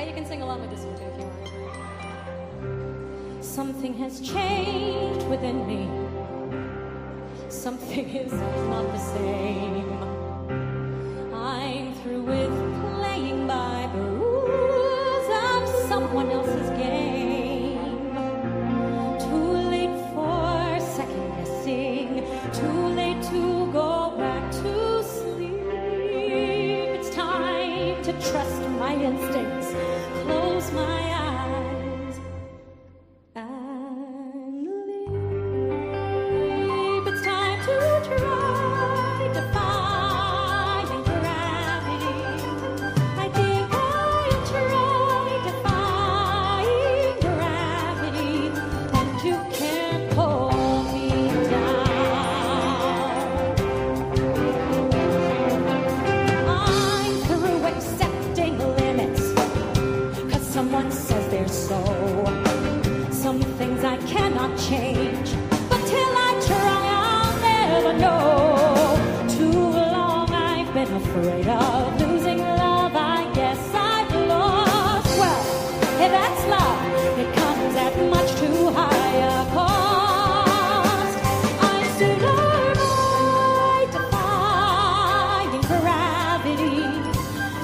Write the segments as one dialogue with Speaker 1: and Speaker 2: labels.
Speaker 1: Yeah, you can sing along with this one too if you want. Something has changed within me. Something is not the same. I'm through with playing by the rules of someone else's game. Too late for second guessing. Too late to go back to sleep. It's time to trust my instincts. Close my eyes and leave. It's time to try defying gravity. I think I'll try defying gravity, and you can't pull me down. I'm through accepting limits, 'cause someone says they're so. Some things I cannot change, but till I try, I'll never know. Too long I've been afraid of losing love. I guess I've lost. Well, if that's love, it comes at much too high a cost. I'm sooner by defying gravity.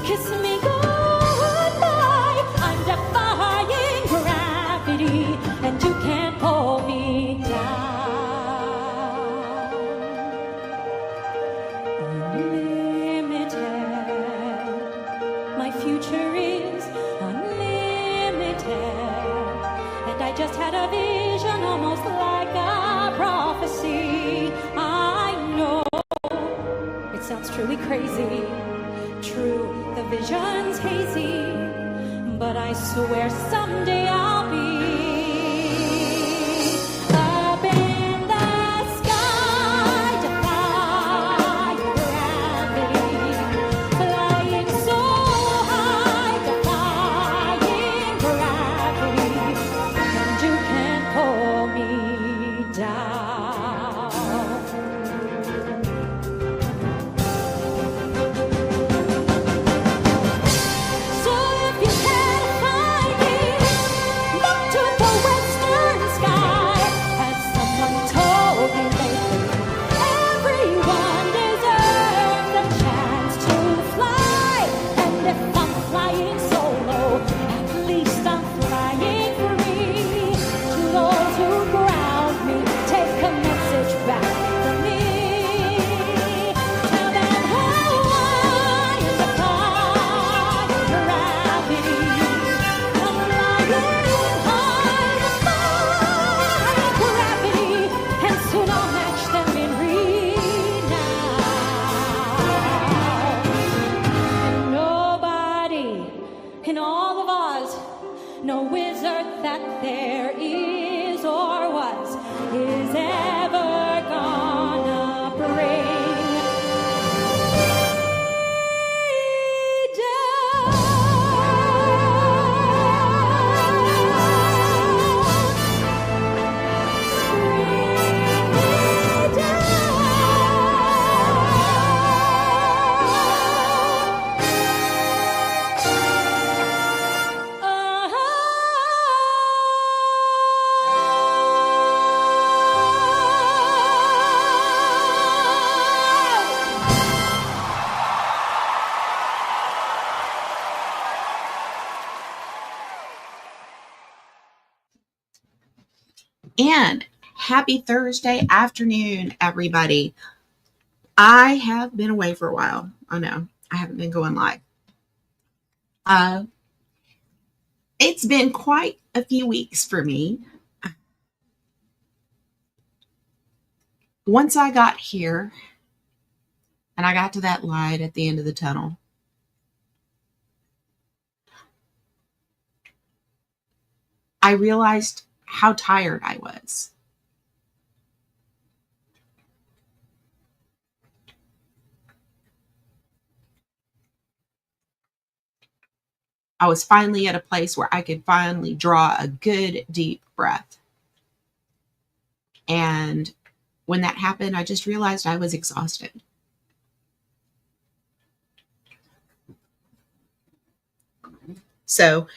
Speaker 1: Kiss me goodbye. I'm defying gravity, and you can't pull me down. Unlimited. My future is unlimited. And I just had a vision, almost like a prophecy. I know it sounds truly crazy. True, the vision's hazy, but I swear someday I'll be up in the sky, defying gravity, flying so high, defying gravity, and you can't pull me down. So if you can't find me, look to the western sky. As someone told me lately, everyone deserves a chance to fly. And if I'm flying solo, at least I'm flying free. To those who ground me, take a message back from me. Tell them how I am defying gravity. I'm flying high, defying gravity, and soon I'll match them in renown. Nobody in all of Oz, no wizard that there is or was, is ever gonna bring me down.
Speaker 2: And happy Thursday afternoon, everybody. I have been away for a while. I know I haven't been going live. It's been quite a few weeks for me. Once I got here and I got to that light at the end of the tunnel, I realized how tired I was. I was finally at a place where I could finally draw a good deep breath. And when that happened, I just realized I was exhausted. So,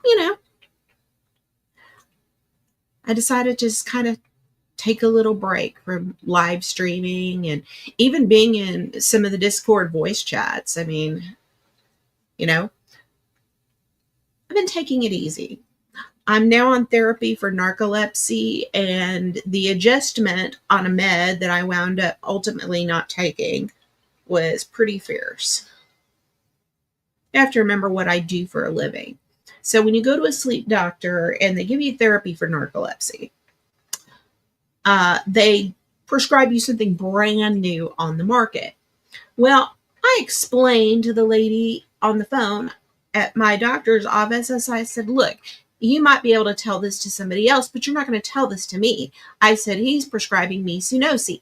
Speaker 2: you know, I decided to just kind of take a little break from live streaming and even being in some of the Discord voice chats. I mean, you know, I've been taking it easy. I'm now on therapy for narcolepsy, and the adjustment on a med that I wound up ultimately not taking was pretty fierce. You have to remember what I do for a living. So when you go to a sleep doctor and they give you therapy for narcolepsy, they prescribe you something brand new on the market. Well, I explained to the lady on the phone at my doctor's office, as I said, look, you might be able to tell this to somebody else, but you're not going to tell this to me. I said, he's prescribing me Sunosi.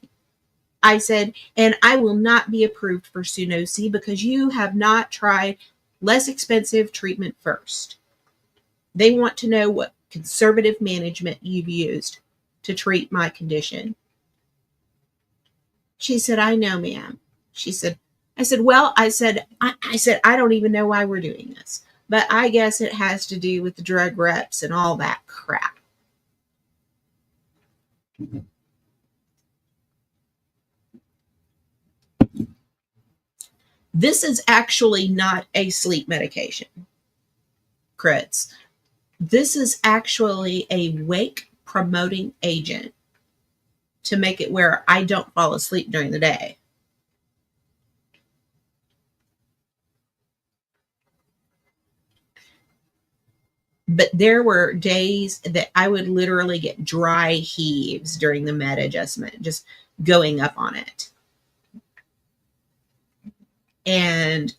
Speaker 2: I said, and I will not be approved for Sunosi because you have not tried less expensive treatment first. They want to know what conservative management you've used to treat my condition. She said, I know, ma'am. She said, I said, well, I said, I don't even know why we're doing this, but I guess it has to do with the drug reps and all that crap. This is actually not a sleep medication, creds. This is actually a wake promoting agent to make it where I don't fall asleep during the day. But there were days that I would literally get dry heaves during the med adjustment, just going up on it. And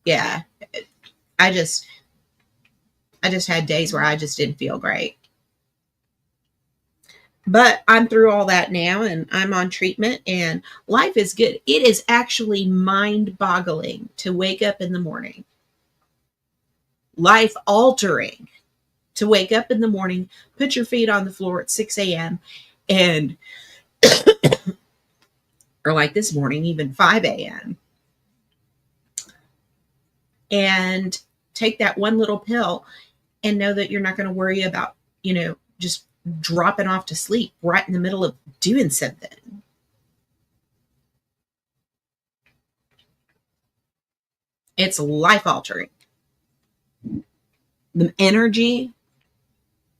Speaker 2: yeah, I just had days where I just didn't feel great. But I'm through all that now and I'm on treatment and life is good. It is actually mind boggling to wake up in the morning, life altering to wake up in the morning, put your feet on the floor at 6 a.m. and, or like this morning, even 5 a.m. and take that one little pill and know that you're not going to worry about, just dropping off to sleep right in the middle of doing something. It's life altering. The energy,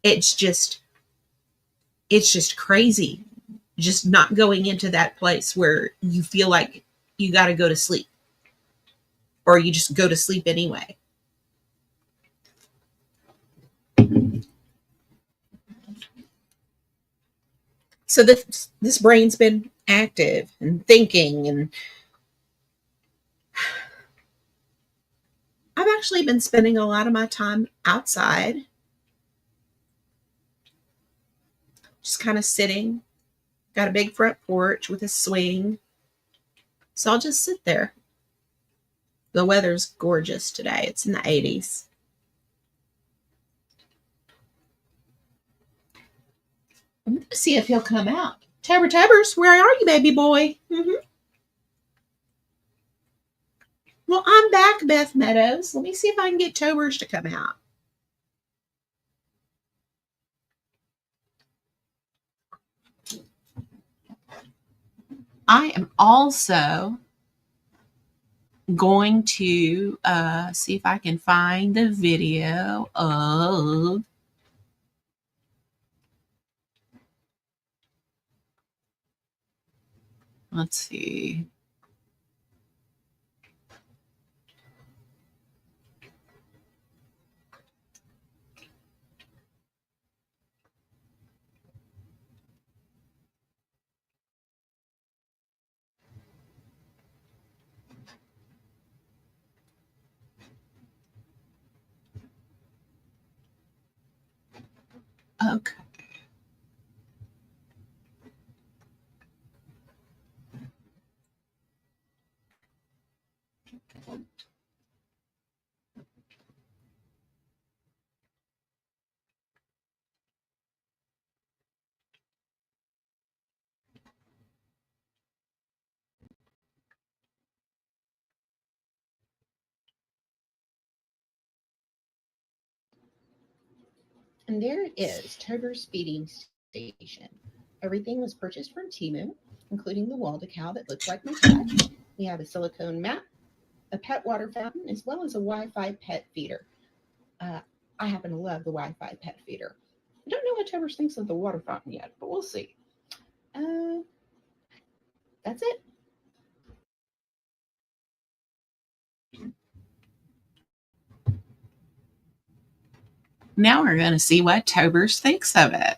Speaker 2: it's just crazy. Just not going into that place where you feel like you got to go to sleep or you just go to sleep anyway. So this brain's been active and thinking, and I've actually been spending a lot of my time outside, just kind of sitting. Got a big front porch with a swing. So I'll just sit there. The weather's gorgeous today. It's in the 80s. I'm going to see if he'll come out. Tobers, where are you, baby boy? Mm-hmm. Well, I'm back, Beth Meadows. Let me see if I can get Tobers to come out. I am also going to see if I can find the video of let's see. Okay. And there it is, Tobers feeding station. Everything was purchased from TEMU, including the wall decal that looks like my cat. We have a silicone mat, a pet water fountain, as well as a Wi-Fi pet feeder. Uh, I happen to love the Wi-Fi pet feeder. I don't know what Tobers thinks of the water fountain yet, but we'll see. Uh, that's it. Now we're going to see what Tobers thinks of it.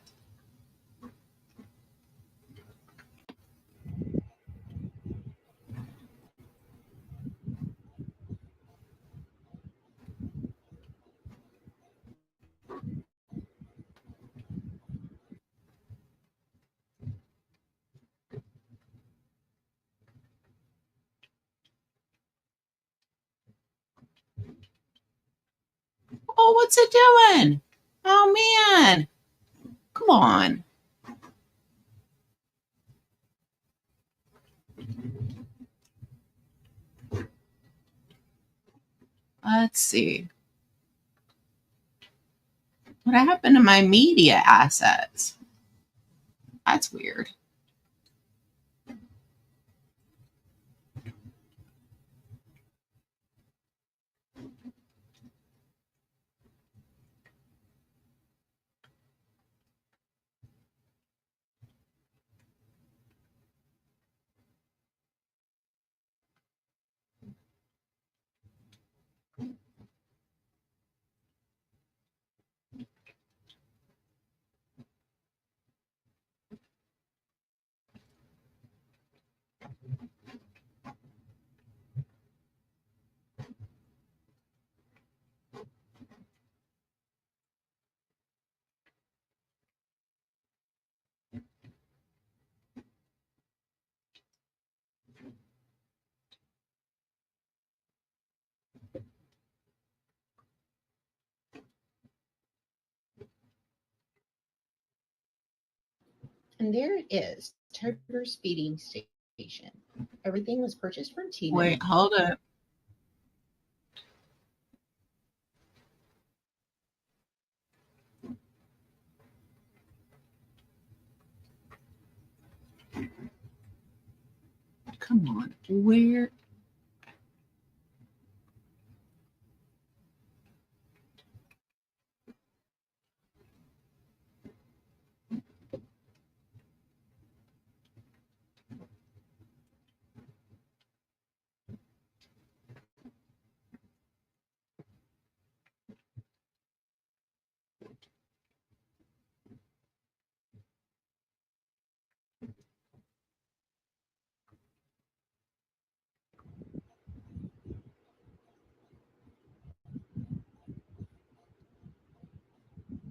Speaker 2: Oh, what's it doing? Oh, man. Come on. Let's see. What happened to my media assets? That's weird. And there it is, Tobers feeding station. Everything was purchased from TEMU. Wait, hold up. Come on. Where?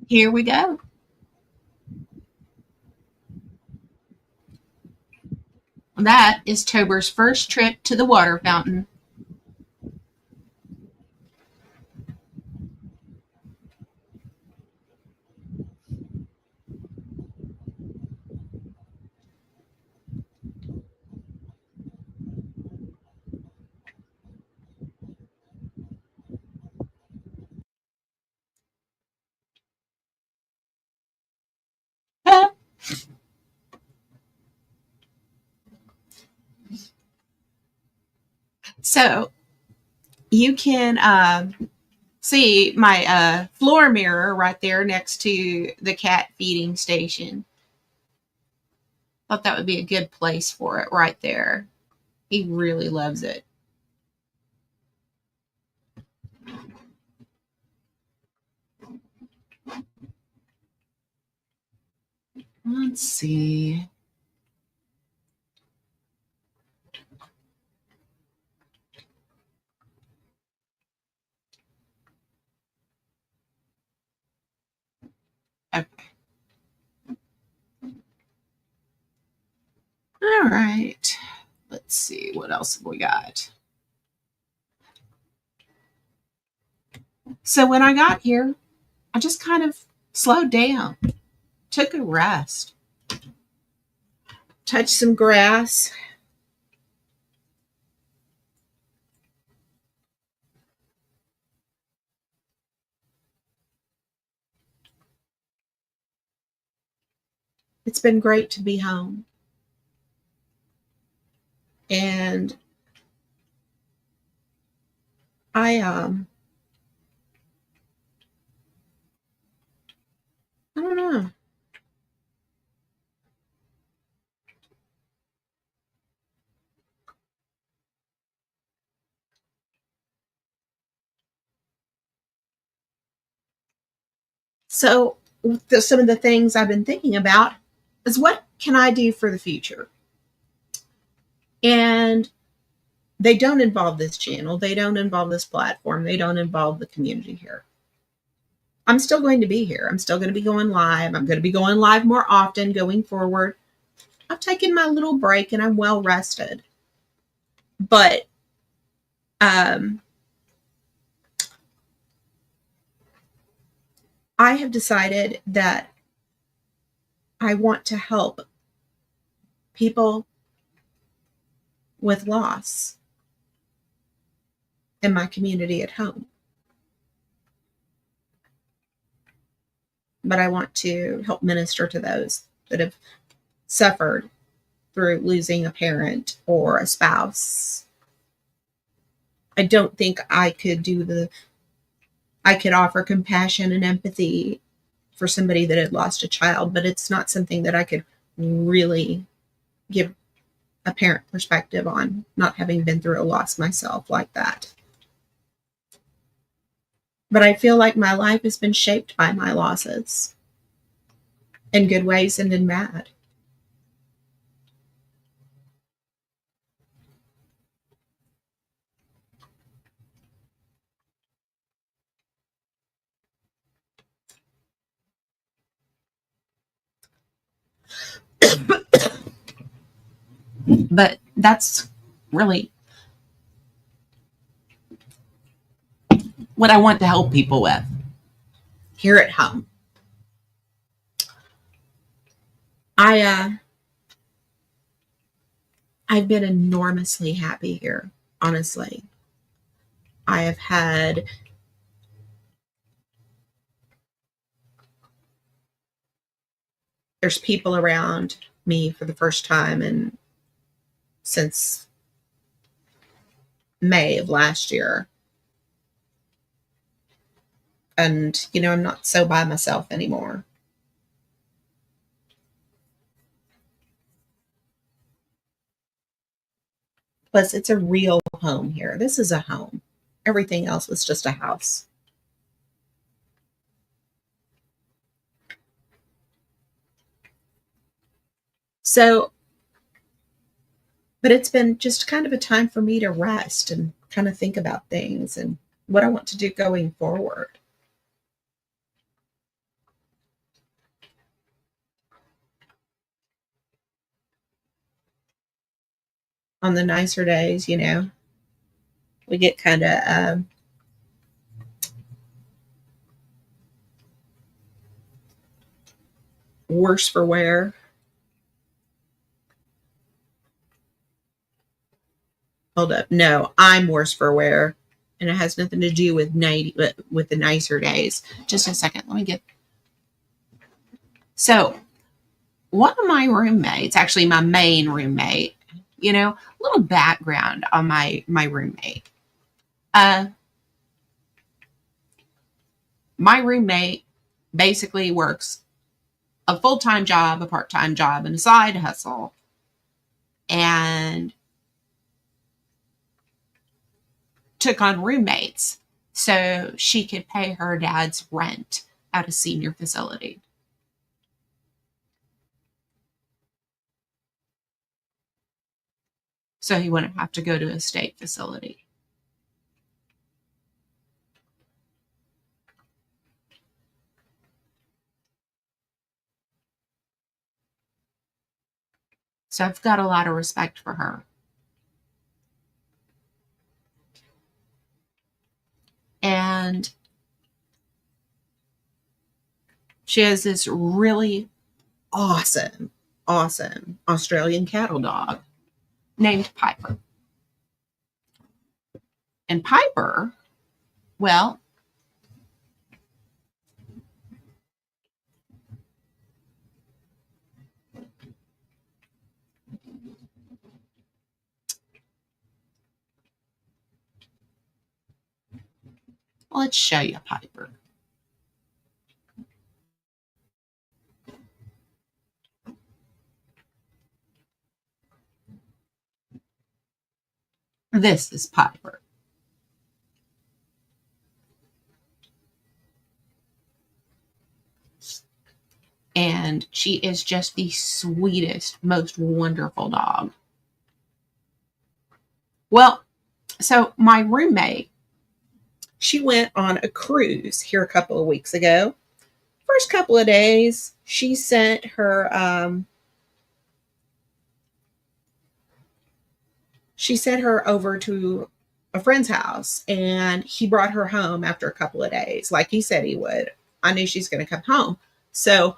Speaker 2: Here we go. That is Tober's first trip to the water fountain. So you can see my floor mirror right there next to the cat feeding station. Thought that would be a good place for it right there. He really loves it. Let's see. Okay. All right. Let's see. What else have we got? So when I got here, I just kind of slowed down, took a rest, touched some grass. It's been great to be home. And I I don't know. So some of the things I've been thinking about is what can I do for the future? And they don't involve this channel. They don't involve this platform. They don't involve the community here. I'm still going to be here. I'm still going to be going live. I'm going to be going live more often going forward. I've taken my little break and I'm well rested. But I have decided that I want to help people with loss in my community at home. But I want to help minister to those that have suffered through losing a parent or a spouse. I don't think I could offer compassion and empathy for somebody that had lost a child, but it's not something that I could really give a parent perspective on, not having been through a loss myself like that. But I feel like my life has been shaped by my losses in good ways and in bad. But that's really what I want to help people with here at home. I've been enormously happy here, honestly. I have had there's people around me for the first time and since May of last year. And I'm not so by myself anymore. Plus, it's a real home here. This is a home. Everything else was just a house. So, but it's been just kind of a time for me to rest and kind of think about things and what I want to do going forward. On the nicer days, we get kind of worse for wear. Hold up. No, I'm worse for wear. And it has nothing to do with with the nicer days. Just a second. Let me get. So, one of my roommates, actually my main roommate, a little background on my roommate. My roommate basically works a full-time job, a part-time job, and a side hustle. And took on roommates so she could pay her dad's rent at a senior facility. So he wouldn't have to go to a state facility. So I've got a lot of respect for her. And she has this really awesome Australian cattle dog named Piper. And Piper, well, let's show you Piper. This is Piper. And she is just the sweetest, most wonderful dog. Well, so my roommate, she went on a cruise here a couple of weeks ago. First couple of days, she sent her over to a friend's house, and he brought her home after a couple of days, like he said he would. I knew she's going to come home. So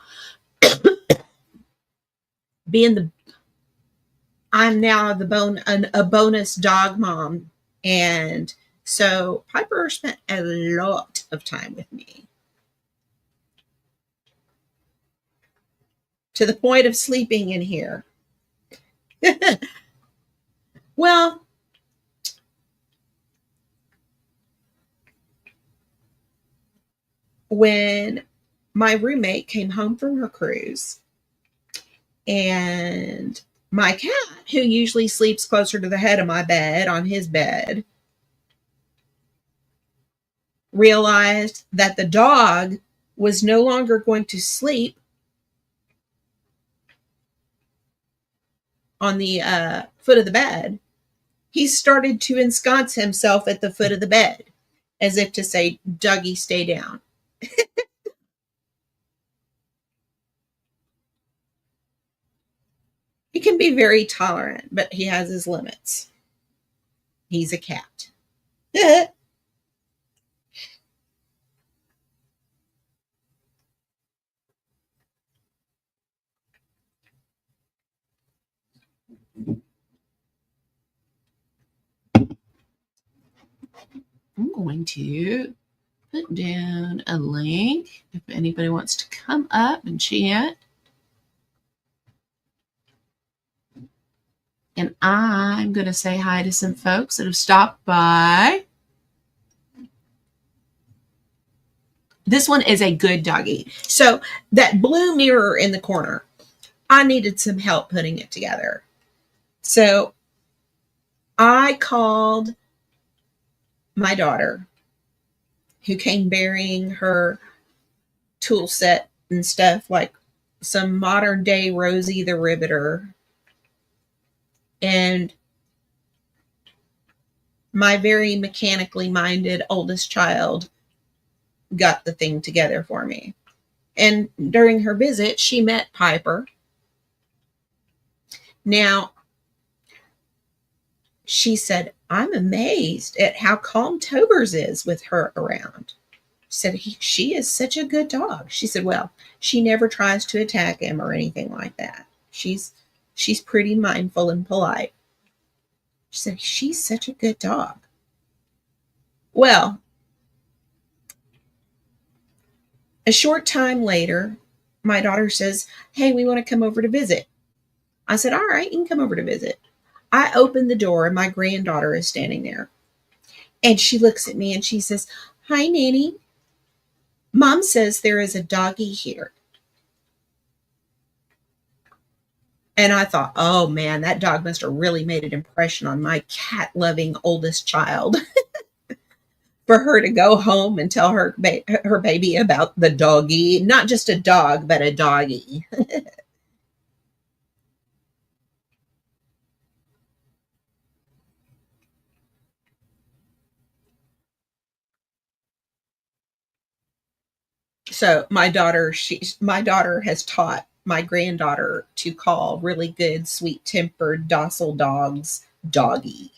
Speaker 2: I'm now a bonus dog mom, and so Piper spent a lot of time with me, to the point of sleeping in here. Well, when my roommate came home from her cruise, and my cat, who usually sleeps closer to the head of my bed on his bed, realized that the dog was no longer going to sleep on the foot of the bed, he started to ensconce himself at the foot of the bed, as if to say, Dougie, stay down. He can be very tolerant, but he has his limits. He's a cat. I'm going to put down a link if anybody wants to come up and chat. And I'm going to say hi to some folks that have stopped by. This one is a good doggy. So that blue mirror in the corner, I needed some help putting it together. So I called my daughter, who came bearing her tool set and stuff, like some modern day Rosie the Riveter. And my very mechanically minded oldest child got the thing together for me. And during her visit, she met Piper. Now, she said, I'm amazed at how calm Tobers is with her around. She said, she is such a good dog. She said, well, she never tries to attack him or anything like that. She's pretty mindful and polite. She said, she's such a good dog. Well, a short time later, my daughter says, hey, we want to come over to visit. I said, all right, you can come over to visit. I opened the door and my granddaughter is standing there. And she looks at me and she says, hi, Nanny. Mom says there is a doggy here. And I thought, oh man, that dog must have really made an impression on my cat-loving oldest child. For her to go home and tell her baby about the doggy, not just a dog, but a doggy. So my daughter has taught my granddaughter to call really good, sweet-tempered, docile dogs doggy.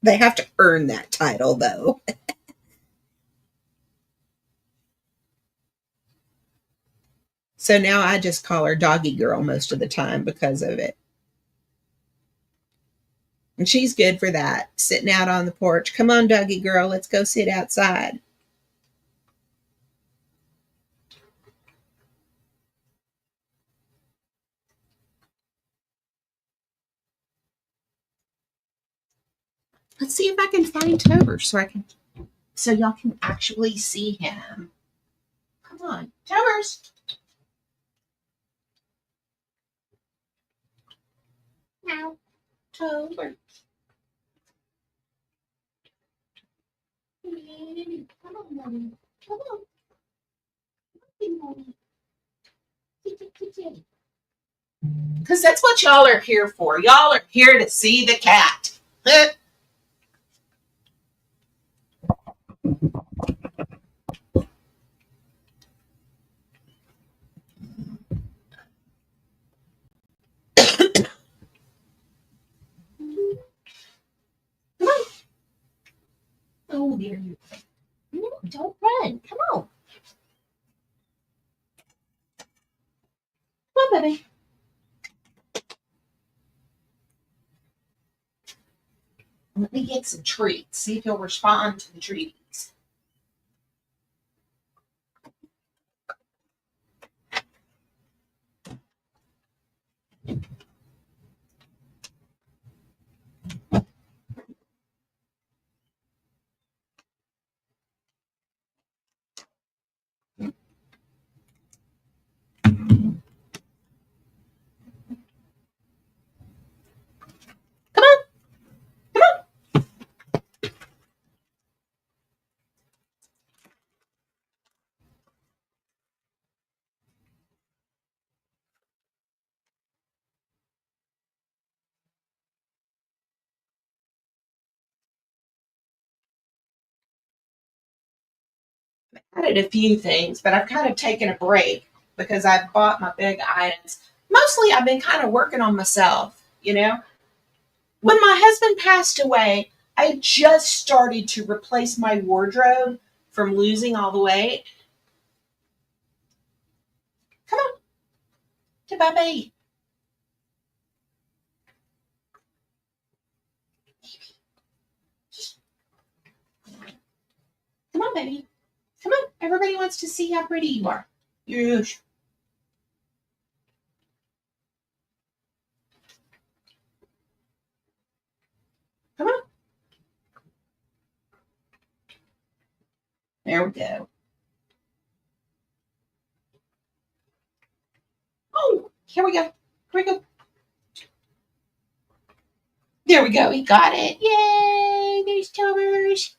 Speaker 2: They have to earn that title, though. So now I just call her Doggy Girl most of the time because of it. And she's good for that, sitting out on the porch. Come on, Doggy Girl, let's go sit outside. Let's see if I can find Tobers so y'all can actually see him. Come on, Tobers. Now, Tobers. Come on, Mommy. Come on. Because that's what y'all are here for. Y'all are here to see the cat. Come on. Oh, dear. No, don't run. Come on. Come on, baby. Let me get some treats. See if he'll respond to the treats. Come on. Come on. I added a few things, but I've kind of taken a break because I bought my big items. Mostly I've been kind of working on myself, you know? When my husband passed away, I just started to replace my wardrobe from losing all the weight. Come on, to baby. Come on, baby. Come on. Everybody wants to see how pretty you are. Yes. Come on. There we go. Oh, here we go. Here we go. There we go. He got it. Yay! There's Tobers.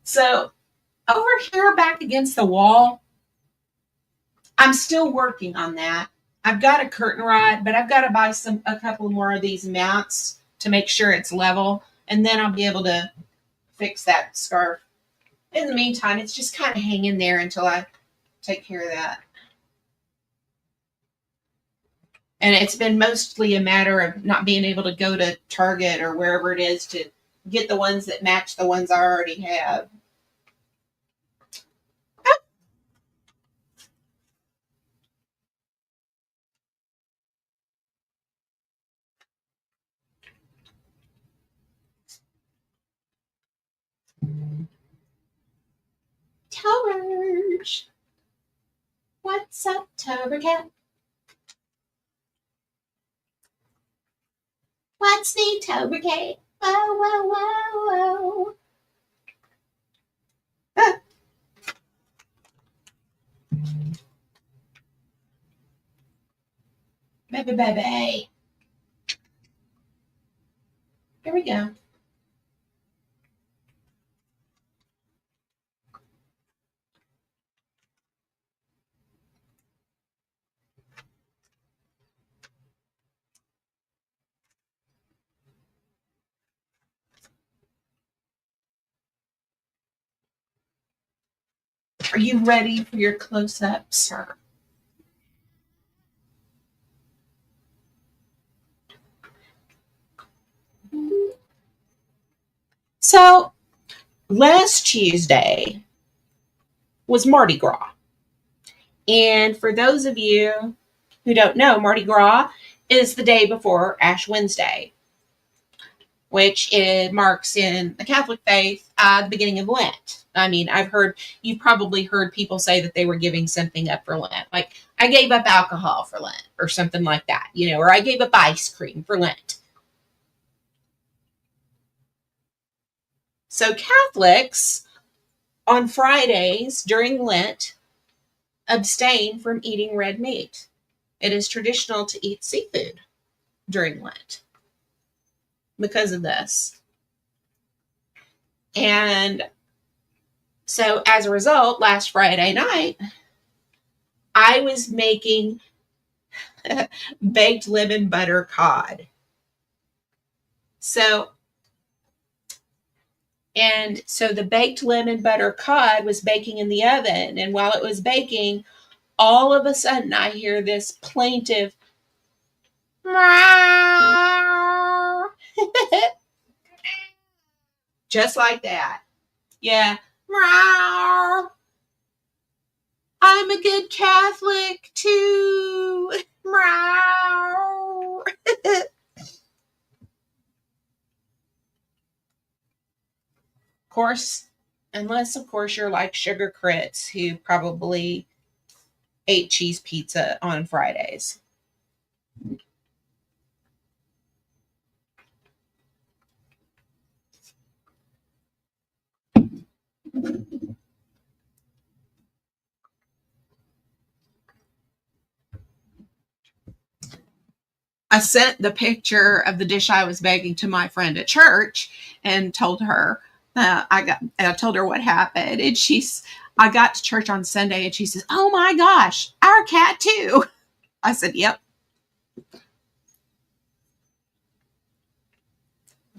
Speaker 2: So over here back against the wall, I'm still working on that. I've got a curtain rod, but I've got to buy a couple more of these mounts to make sure it's level, and then I'll be able to fix that scarf. In the meantime, it's just kind of hanging there until I take care of that. And it's been mostly a matter of not being able to go to Target or wherever it is to get the ones that match the ones I already have. Tobers. What's up, Tober Cat? What's new, Tober Cat? Whoa, whoa, whoa, whoa. Ah. Baby, baby. Here we go. Are you ready for your close-up, sir? So last Tuesday was Mardi Gras. And for those of you who don't know, Mardi Gras is the day before Ash Wednesday, which it marks in the Catholic faith the beginning of Lent. I mean, you've probably heard people say that they were giving something up for Lent. Like, I gave up alcohol for Lent or something like that, or I gave up ice cream for Lent. So Catholics on Fridays during Lent abstain from eating red meat. It is traditional to eat seafood during Lent because of this. And so as a result, last Friday night, I was making baked lemon butter cod. So the baked lemon butter cod was baking in the oven. And while it was baking, all of a sudden I hear this plaintive just like that. Yeah. I'm a good Catholic too. Of course, unless of course you're like Sugar Crits, who probably ate cheese pizza on Fridays. I sent the picture of the dish I was baking to my friend at church and told her I told her what happened, and I got to church on Sunday and she says, "Oh my gosh, our cat too." I said, "Yep."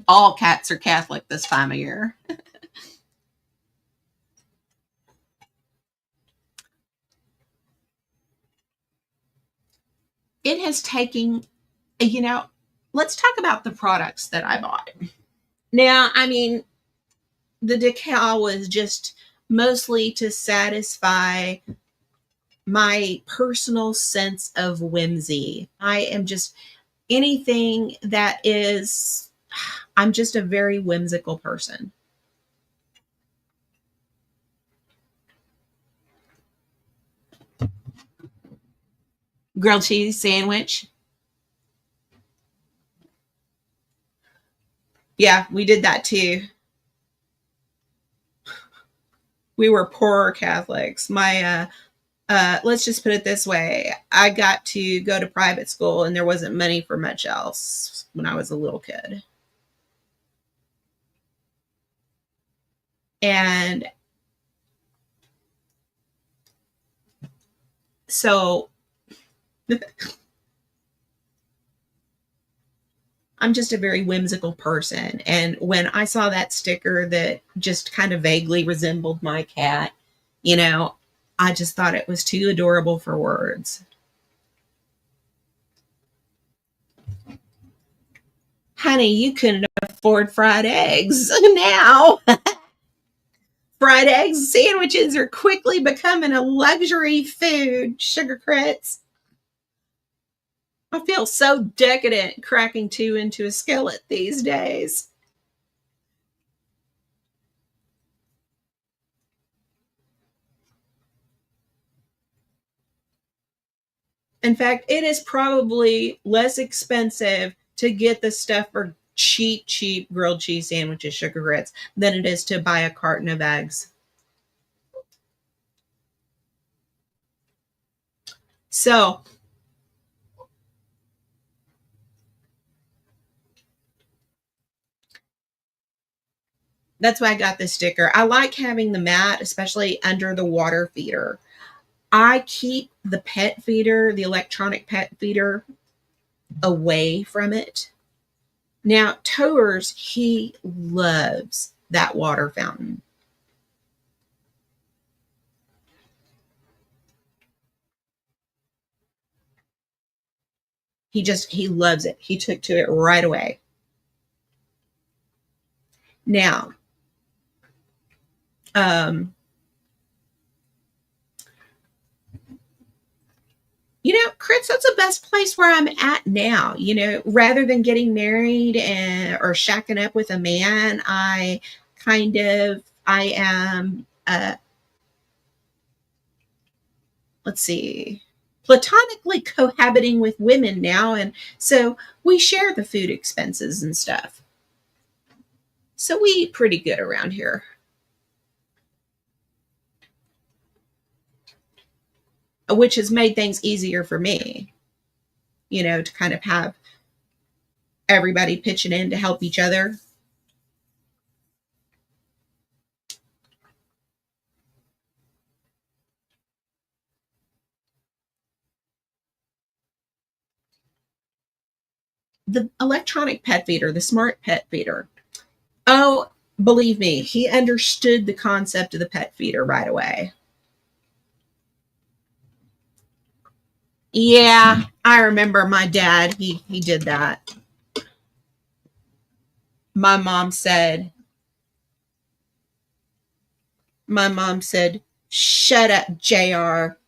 Speaker 2: All cats are Catholic this time of year. It has taken, let's talk about the products that I bought. Now, I mean, the decal was just mostly to satisfy my personal sense of whimsy. I am just anything that is, I'm just a very whimsical person. Grilled cheese sandwich. Yeah, we did that too. We were poorer Catholics. Let's just put it this way. I got to go to private school and there wasn't money for much else when I was a little kid. And so I'm just a very whimsical person. And when I saw that sticker that just kind of vaguely resembled my cat, I just thought it was too adorable for words. Honey, you couldn't afford fried eggs now. Fried eggs sandwiches are quickly becoming a luxury food, Sugar Crits. I feel so decadent cracking two into a skillet these days. In fact, it is probably less expensive to get the stuff for cheap grilled cheese sandwiches, Sugar Grits, than it is to buy a carton of eggs. So that's why I got this sticker. I like having the mat, especially under the water feeder. I keep the pet feeder, the electronic pet feeder, away from it. Now, Tobers, he loves that water fountain. He loves it. He took to it right away. Now, Um, Chris, that's the best place where I'm at now. Rather than getting married or shacking up with a man, I am, let's see, platonically cohabiting with women now. And so we share the food expenses and stuff. So we eat pretty good around here, which has made things easier for me, to kind of have everybody pitching in to help each other. The electronic pet feeder, the smart pet feeder. Oh, believe me, he understood the concept of the pet feeder right away. Yeah, I remember my dad, he did that. My mom said, my mom said, "Shut up, JR.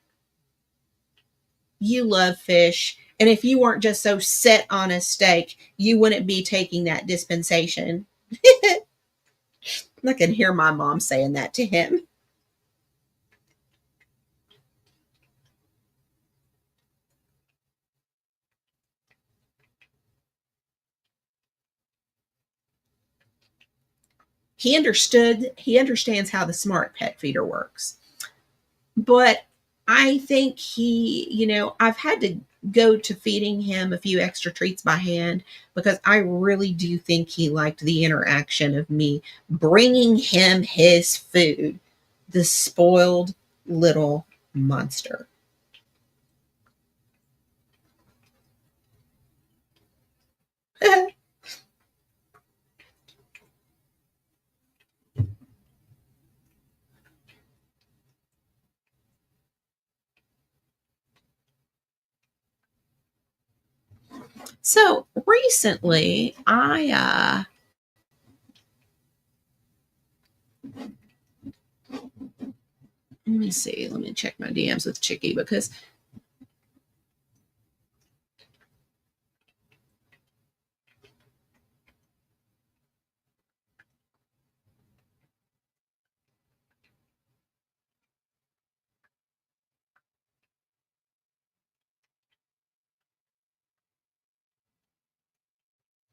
Speaker 2: You love fish. And if you weren't just so set on a steak, you wouldn't be taking that dispensation." I can hear my mom saying that to him. He understands how the smart pet feeder works. But I think I've had to go to feeding him a few extra treats by hand because I really do think he liked the interaction of me bringing him his food. The spoiled little monster. So recently, let me see, let me check my DMs with Chicky because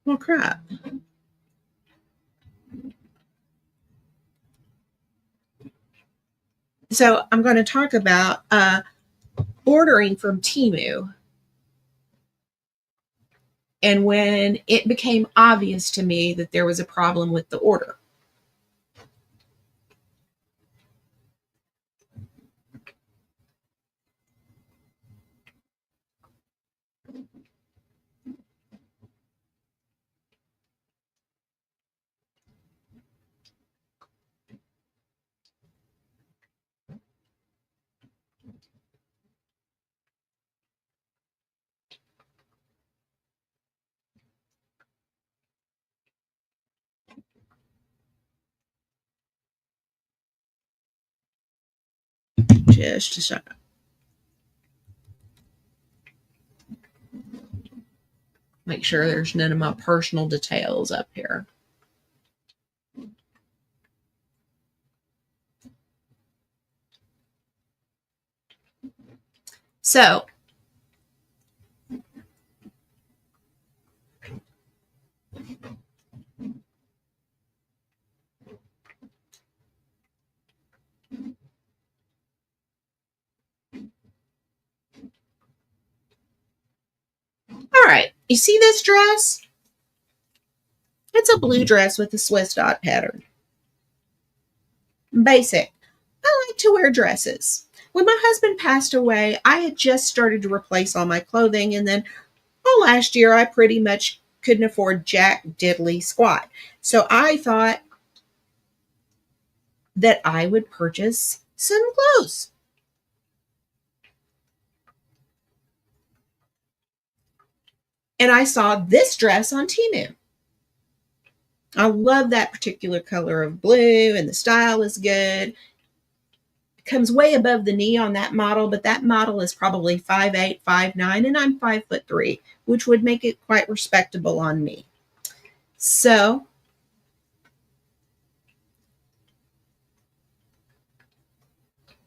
Speaker 2: well, crap. So I'm going to talk about ordering from TEMU and when it became obvious to me that there was a problem with the order. Just a second. Make sure there's none of my personal details up here. So, all right, you see this dress? It's a blue dress with a Swiss dot pattern. Basic. I like to wear dresses. When my husband passed away, I had just started to replace all my clothing, and then all last year I pretty much couldn't afford jack diddly squat. So I thought that I would purchase some clothes. And I saw this dress on TEMU. I love that particular color of blue, and the style is good. It comes way above the knee on that model, but that model is probably 5'8", 5'9", and I'm 5'3", which would make it quite respectable on me. So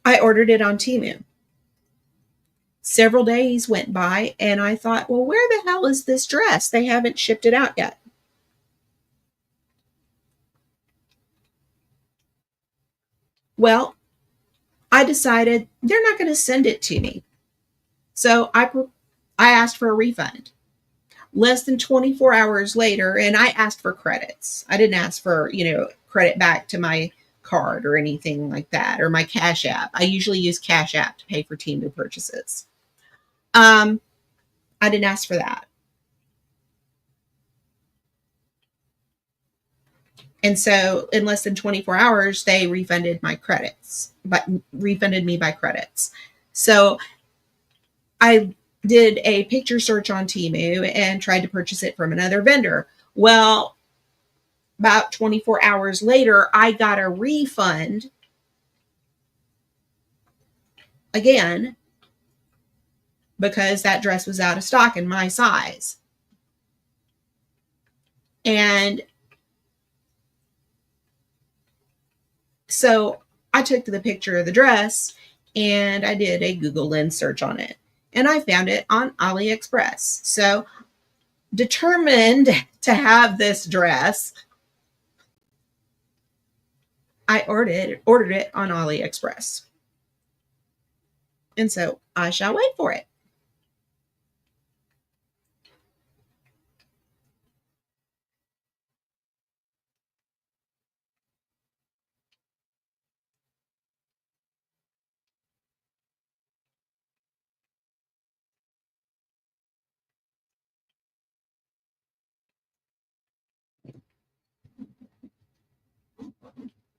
Speaker 2: I ordered it on TEMU. Several days went by, and I thought, well, where the hell is this dress? They haven't shipped it out yet. Well, I decided they're not going to send it to me. So I asked for a refund. Less than 24 hours later, and I asked for credits. I didn't ask for, credit back to my card or anything like that, or my Cash App. I usually use Cash App to pay for TEMU purchases. Um, I didn't ask for that. And so in less than 24 hours, they refunded my credits, but refunded me by credits. So I did a picture search on TEMU and tried to purchase it from another vendor. Well, about 24 hours later, I got a refund again because that dress was out of stock in my size. And so I took the picture of the dress and I did a Google Lens search on it. And I found it on AliExpress. So, determined to have this dress, I ordered it on AliExpress. And so I shall wait for it.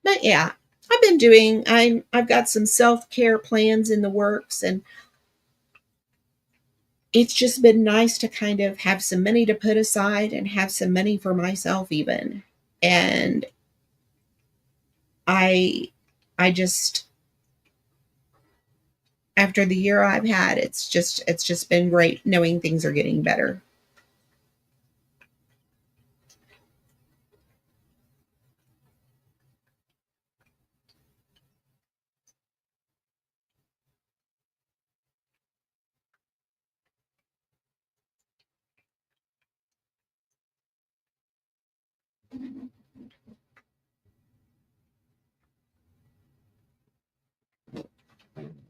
Speaker 2: But yeah, I've got some self-care plans in the works, and it's just been nice to kind of have some money to put aside and have some money for myself even. And I I just after the year I've had, it's just been great knowing things are getting better.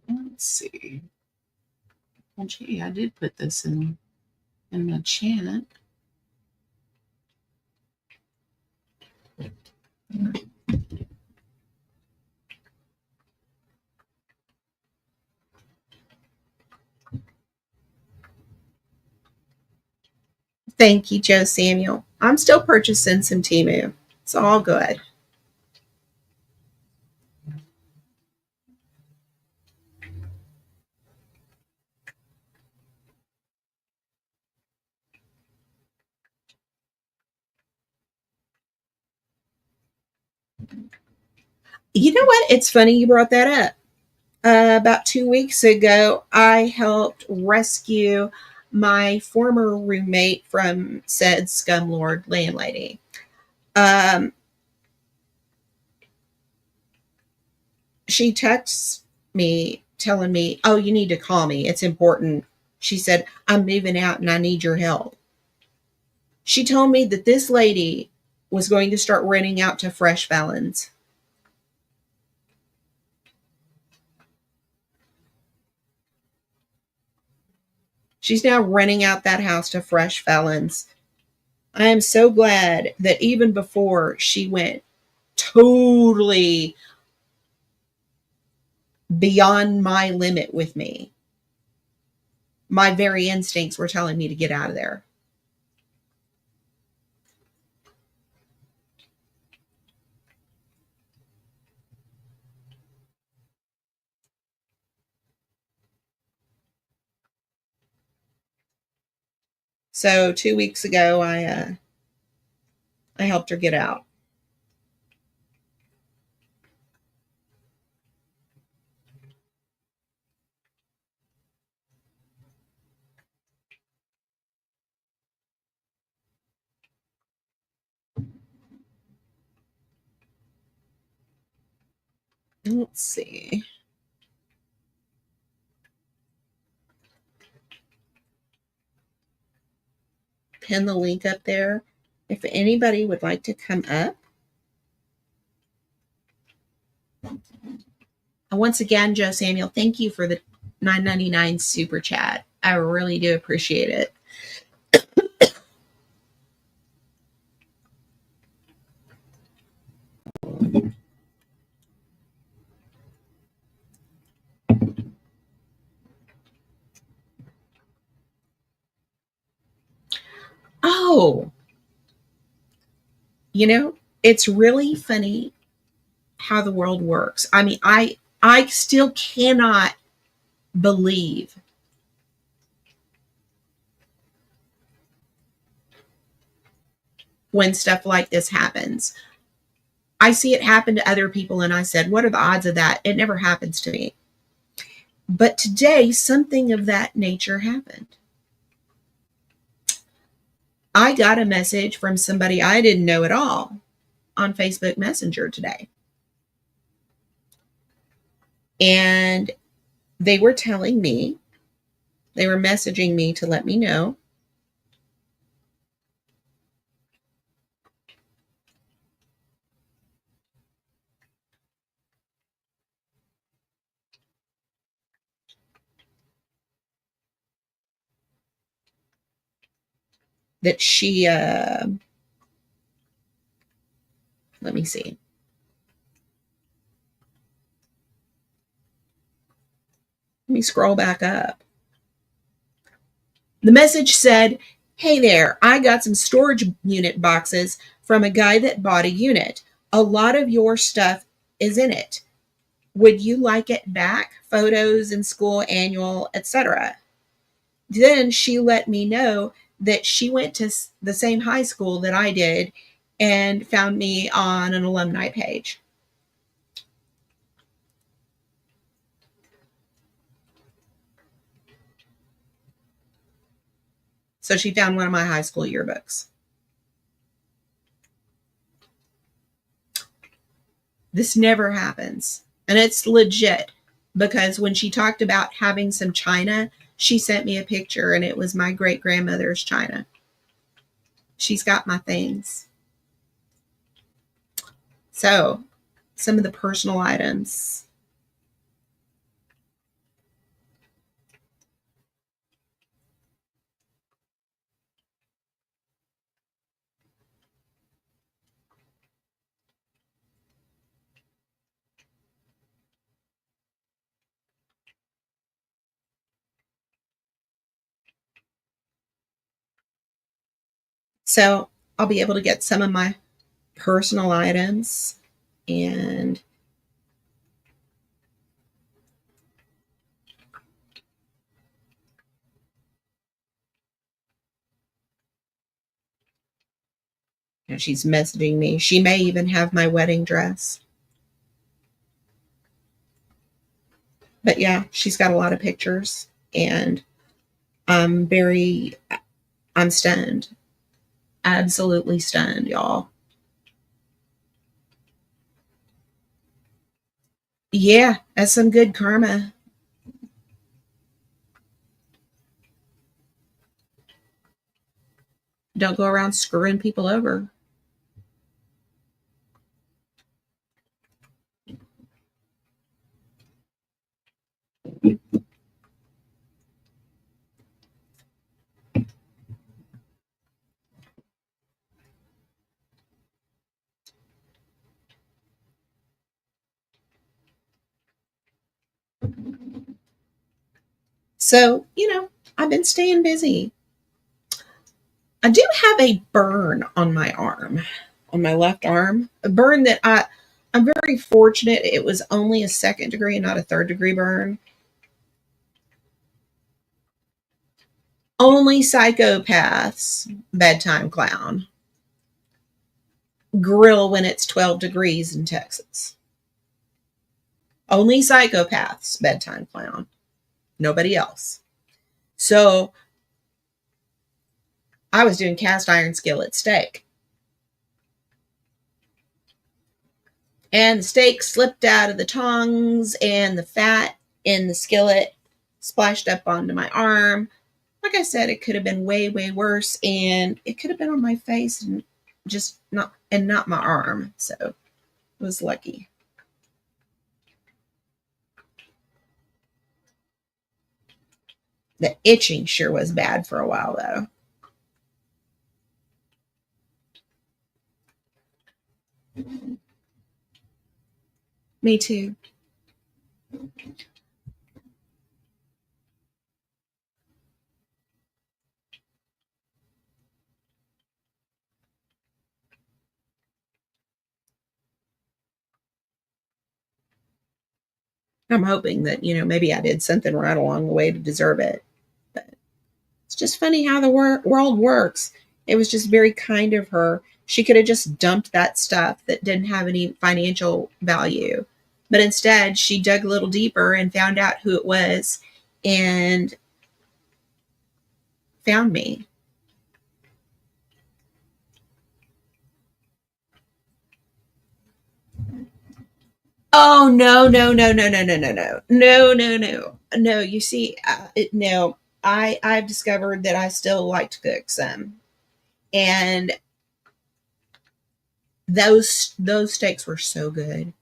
Speaker 2: Let's see. Well, gee, I did put this in my chat. Thank you, Joe Samuel. I'm still purchasing some Temu. It's all good. You know what? It's funny you brought that up. About 2 weeks ago, I helped rescue my former roommate from said scumlord landlady. Um, she texts me telling me, "Oh, you need to call me. It's important." She said, "I'm moving out and I need your help." She told me that this lady was going to start renting out to fresh felons. She's now renting out that house to fresh felons. I am so glad that even before she went totally beyond my limit with me, my very instincts were telling me to get out of there. So 2 weeks ago, I I helped her get out. Let's see. Pin the link up there. If anybody would like to come up. And once again, Joe Samuel, thank you for the $9.99 super chat. I really do appreciate it. Oh, it's really funny how the world works. I mean, I still cannot believe when stuff like this happens. I see it happen to other people, and I said, what are the odds of that? It never happens to me. But today, something of that nature happened. I got a message from somebody I didn't know at all on Facebook Messenger today. And they were telling me, they were messaging me to let me know that she, let me see. Let me scroll back up. The message said, hey there, I got some storage unit boxes from a guy that bought a unit. A lot of your stuff is in it. Would you like it back? Photos and school annual, etc. Then she let me know that she went to the same high school that I did and found me on an alumni page. So she found one of my high school yearbooks. This never happens. And it's legit, because when she talked about having some china, she sent me a picture, and it was my great grandmother's china. She's got my things. So, some of the personal items. So, I'll be able to get some of my personal items, and she's messaging me. She may even have my wedding dress. But yeah, she's got a lot of pictures, and I'm stunned. Absolutely stunned, y'all. Yeah, that's some good karma. Don't go around screwing people over. So, I've been staying busy. I do have a burn on my arm, on my left arm, a burn that I'm very fortunate it was only a 2nd degree and not a 3rd degree burn. Only psychopaths bedtime clown. grill when it's 12 degrees in Texas. Only psychopaths bedtime clown. Nobody else. So I was doing cast iron skillet steak. And the steak slipped out of the tongs, and the fat in the skillet splashed up onto my arm. Like I said, it could have been way, way worse, and it could have been on my face and just not my arm. So it was lucky. The itching sure was bad for a while, though. Me too. I'm hoping that, maybe I did something right along the way to deserve it. But it's just funny how the world works. It was just very kind of her. She could have just dumped that stuff that didn't have any financial value. But instead, she dug a little deeper and found out who it was and found me. Oh, no, no, no, no, no, no, no, no, no, no, no, no. You see, no, I've discovered that I still like to cook some. And those steaks were so good.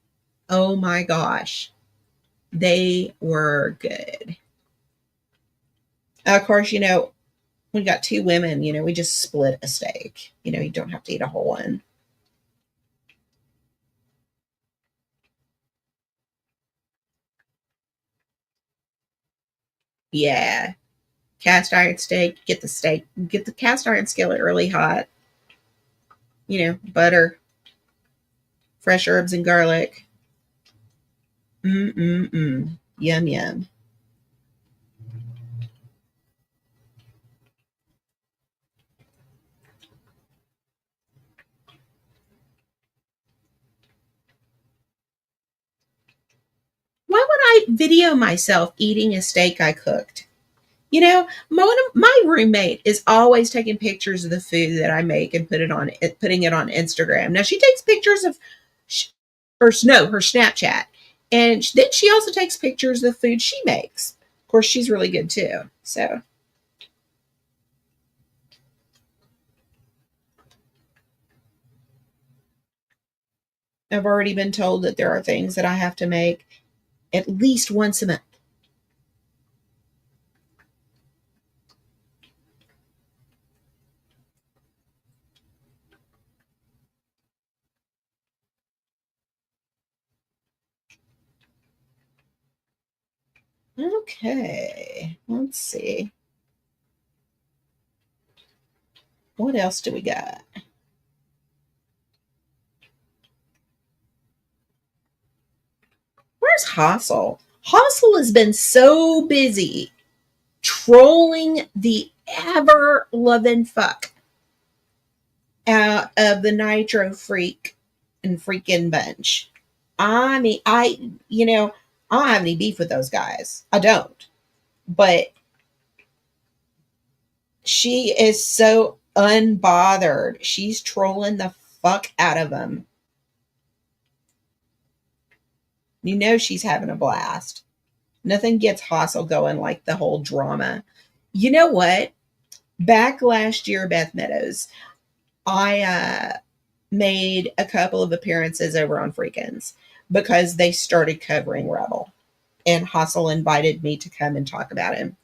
Speaker 2: Oh my gosh, they were good. Of course, we got two women. We just split a steak. You don't have to eat a whole one. Yeah, cast iron steak. Get the cast iron skillet really hot. Butter, fresh herbs and garlic. Yum yum. Why would I video myself eating a steak I cooked? My roommate is always taking pictures of the food that I make and putting it on Instagram. Now she takes pictures of, or no, her Snapchat, and then she also takes pictures of the food she makes. Of course, she's really good too. So I've already been told that there are things that I have to make at least once a month. Okay, let's see. What else do we got? Where's Hossel? Hossel has been so busy trolling the ever loving fuck out of the Nitro Freak and freaking bunch. I mean, I don't have any beef with those guys. I don't. But she is so unbothered. She's trolling the fuck out of them. She's having a blast. Nothing gets Hossel going like the whole drama. You know what? Back last year, Beth Meadows, I made a couple of appearances over on Freakins because they started covering Rebel. And Hossel invited me to come and talk about him.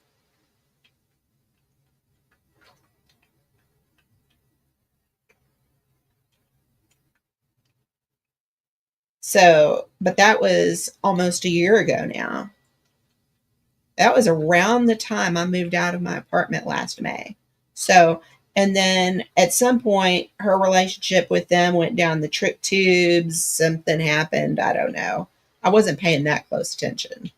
Speaker 2: So, but that was almost a year ago now. That was around the time I moved out of my apartment last May. So, and then at some point, her relationship with them went down the trip tubes. Something happened. I don't know. I wasn't paying that close attention.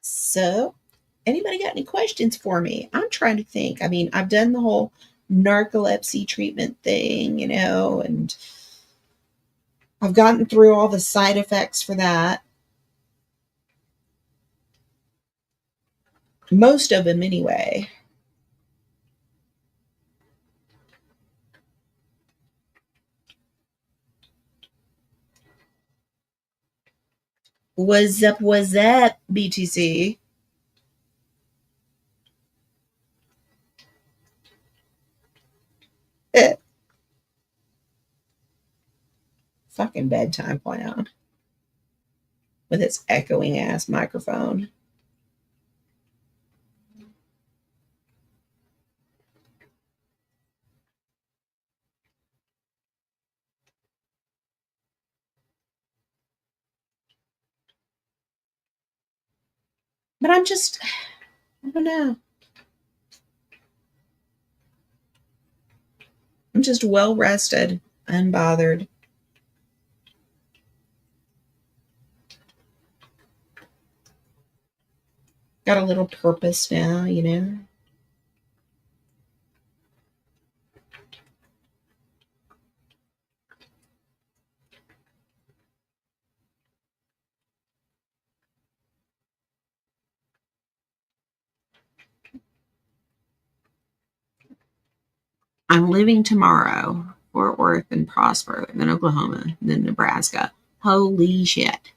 Speaker 2: So, anybody got any questions for me? I'm trying to think. I mean, I've done the whole narcolepsy treatment thing, and I've gotten through all the side effects for that. Most of them, anyway. What's up, BTC? Fucking bedtime clown with its echoing ass microphone. But I don't know. I'm just well rested, unbothered. Got a little purpose now. I'm leaving tomorrow. Fort Worth and Prosper, then Oklahoma, then Nebraska. Holy shit.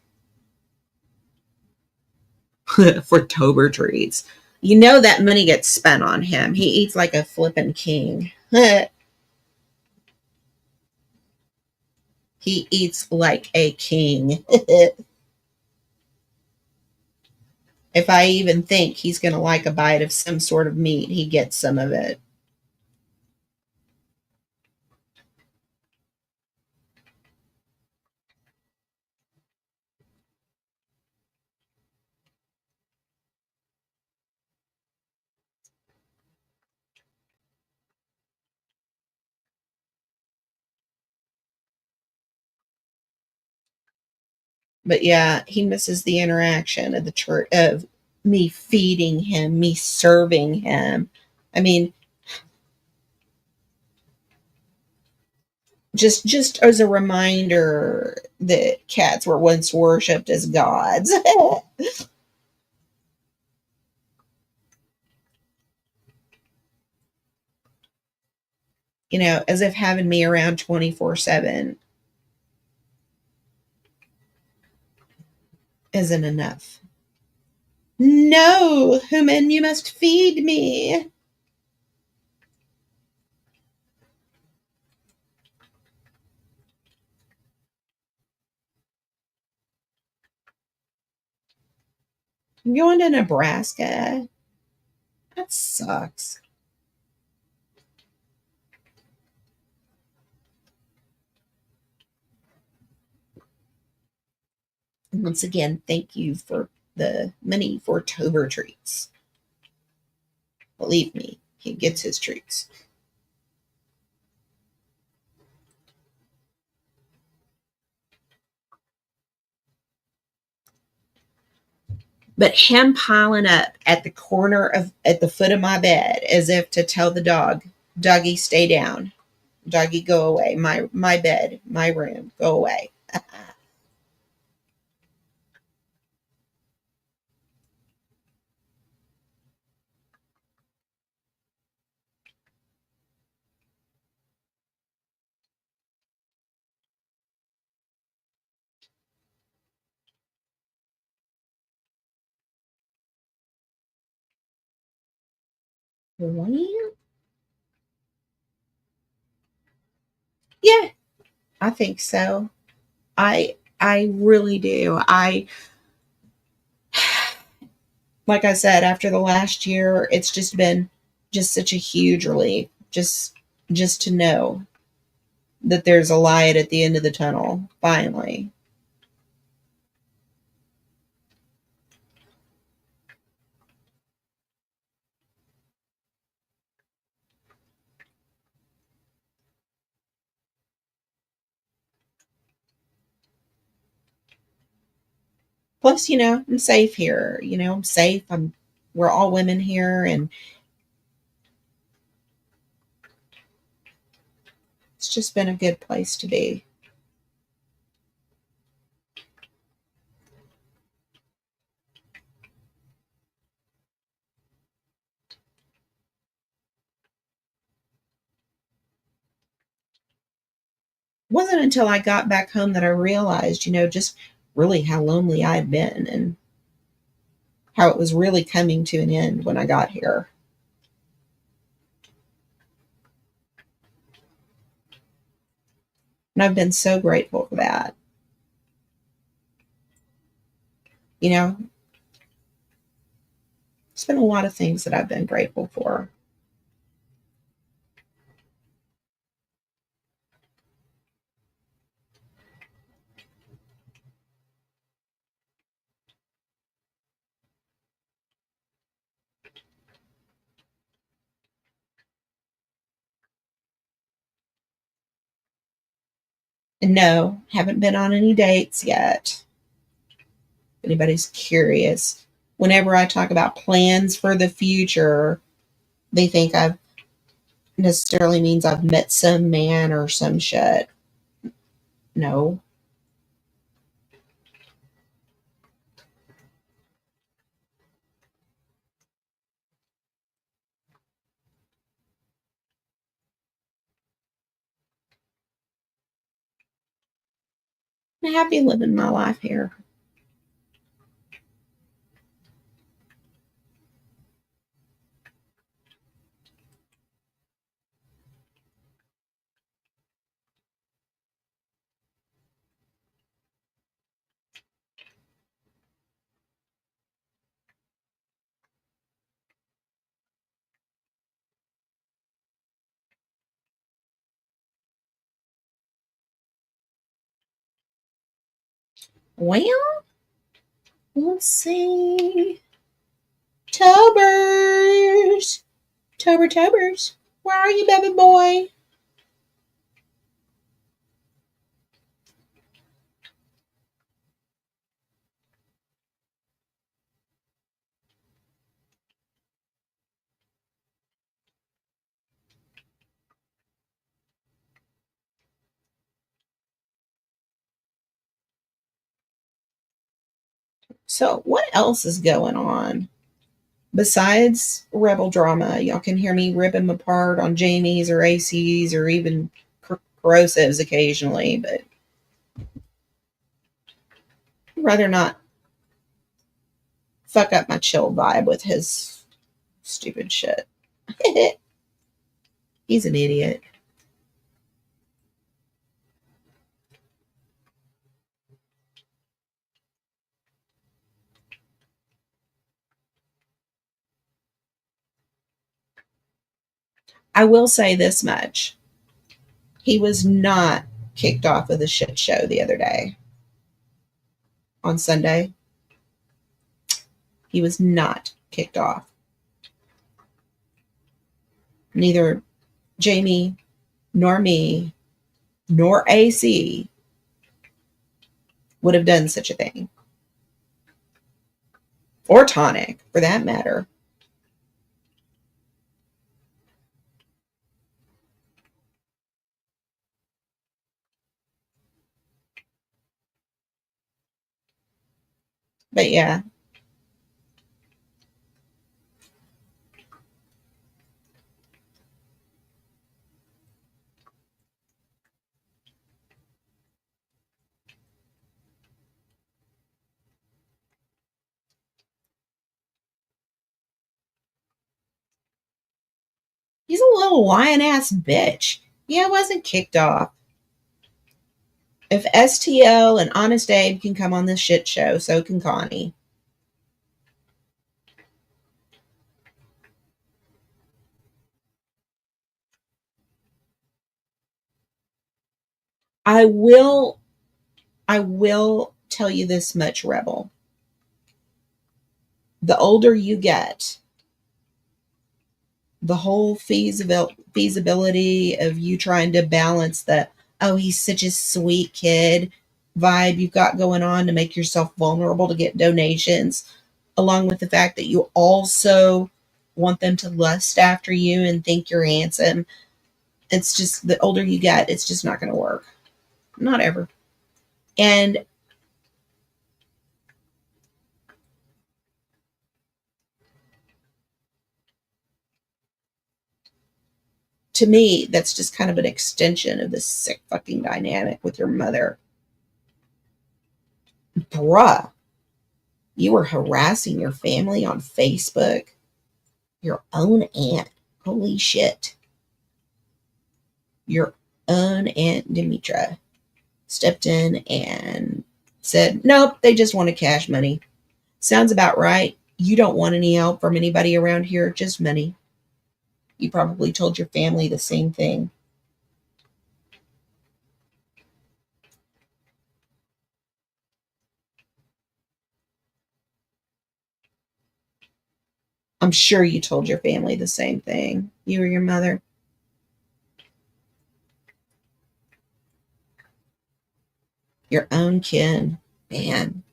Speaker 2: For Tober treats. You know that money gets spent on him. He eats like a flippin' king. He eats like a king. If I even think he's going to like a bite of some sort of meat, he gets some of it. But yeah, he misses the interaction of the church, of me feeding him, me serving him. I mean, just as a reminder that cats were once worshipped as gods. As if having me around 24/7 isn't enough. No, human, you must feed me. I'm going to Nebraska. That sucks. Once again, thank you for the money for Tober treats. Believe me, he gets his treats. But him piling up at the foot of my bed as if to tell the dog, doggy, stay down. Doggy, go away. My bed, my room, go away. Yeah, I think so. I really do. I Like I said, after the last year, it's just been just such a huge relief. Just to know that there's a light at the end of the tunnel, finally. Plus, I'm safe here. I'm safe. We're all women here, and it's just been a good place to be. It wasn't until I got back home that I realized, just really how lonely I had been and how it was really coming to an end when I got here. And I've been so grateful for that. You know, it's been a lot of things that I've been grateful for. And no, haven't been on any dates yet. If anybody's curious, whenever I talk about plans for the future, they think I've necessarily means I've met some man or some shit. No. I'm happy living my life here. Well, let's see. Tobers. Tobers. Where are you, baby boy? So, what else is going on? Besides Rebel drama, y'all can hear me rip him apart on Jamie's or AC's or even corrosives occasionally, but I'd rather not fuck up my chill vibe with his stupid shit. He's an idiot. I will say this much. He was not kicked off of the shit show the other day on Sunday. He was not kicked off. Neither Jamie nor me nor AC would have done such a thing. Or Tonic, for that matter. But yeah, he's a little lion ass bitch. Yeah, I wasn't kicked off. If STL and Honest Abe can come on this shit show, so can Connie. I will I will tell you this much, Rebel. The older you get, the whole feasibility of you trying to balance the, oh, he's such a sweet kid, vibe you've got going on to make yourself vulnerable to get donations, along with the fact that you also want them to lust after you and think you're handsome. It's just the older you get, it's just not going to work. Not ever. And to me, that's just kind of an extension of this sick fucking dynamic with your mother. Bruh, you were harassing your family on Facebook? Your own aunt. Holy shit. Your own Aunt Demetra stepped in and said, nope, they just wanted cash money. Sounds about right. You don't want any help from anybody around here, just money. You probably told your family the same thing. I'm sure you told your family the same thing. You or your mother. Your own kin. Man.